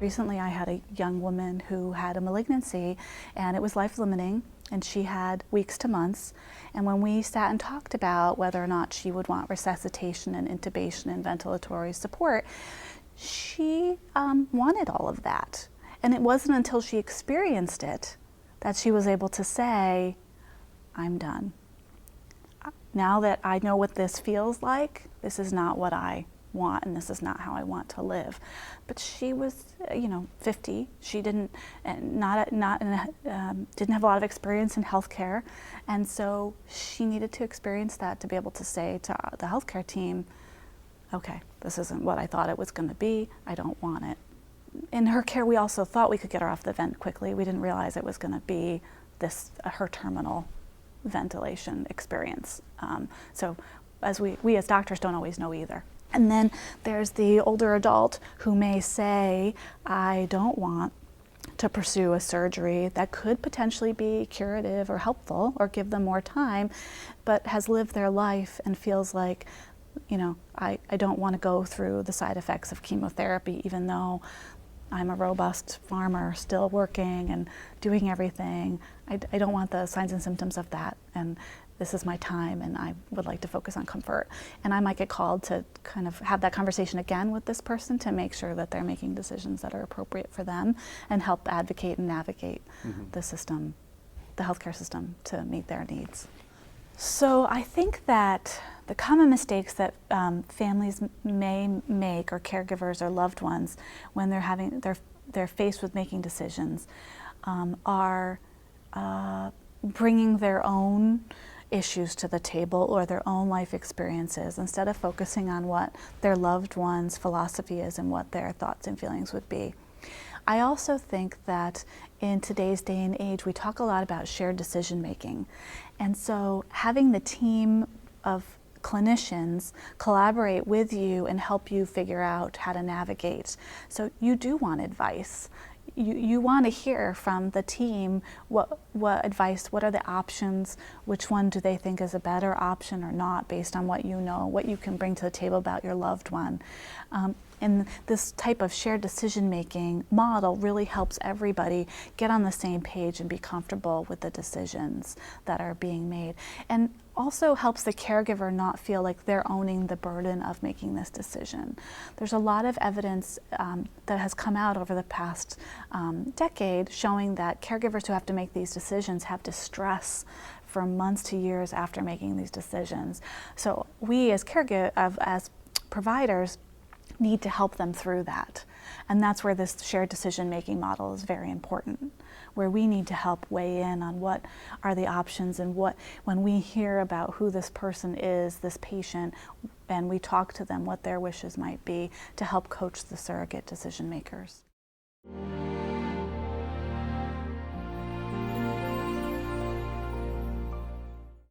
Recently I had a young woman who had a malignancy and it was life-limiting, and she had weeks to months. And when we sat and talked about whether or not she would want resuscitation and intubation and ventilatory support, she wanted all of that. And it wasn't until she experienced it that she was able to say, I'm done. Now that I know what this feels like, this is not what I want, and this is not how I want to live. But she was, 50. She didn't have a lot of experience in healthcare, and so she needed to experience that to be able to say to the healthcare team, okay, this isn't what I thought it was going to be. I don't want it. In her care, we also thought we could get her off the vent quickly. We didn't realize it was going to be her terminal ventilation experience. So as we as doctors don't always know either. And then there's the older adult who may say, I don't want to pursue a surgery that could potentially be curative or helpful or give them more time, but has lived their life and feels like, I don't want to go through the side effects of chemotherapy, even though I'm a robust farmer still working and doing everything. I don't want the signs and symptoms of that, and this is my time, and I would like to focus on comfort. And I might get called to kind of have that conversation again with this person to make sure that they're making decisions that are appropriate for them and help advocate and navigate the system, the healthcare system, to meet their needs. So I think that the common mistakes that families may make, or caregivers or loved ones, when they're faced with making decisions, are bringing their own issues to the table or their own life experiences instead of focusing on what their loved one's philosophy is and what their thoughts and feelings would be. I also think that in today's day and age, we talk a lot about shared decision making. And so having the team of clinicians collaborate with you and help you figure out how to navigate. So you do want advice. You want to hear from the team what advice, what are the options, which one do they think is a better option or not, based on what you know, what you can bring to the table about your loved one. And this type of shared decision-making model really helps everybody get on the same page and be comfortable with the decisions that are being made. And also helps the caregiver not feel like they're owning the burden of making this decision. There's a lot of evidence that has come out over the past decade showing that caregivers who have to make these decisions have distress for months to years after making these decisions. So we as as providers need to help them through that. And that's where this shared decision-making model is very important, where we need to help weigh in on what are the options and when we hear about who this person is, this patient, and we talk to them what their wishes might be to help coach the surrogate decision makers.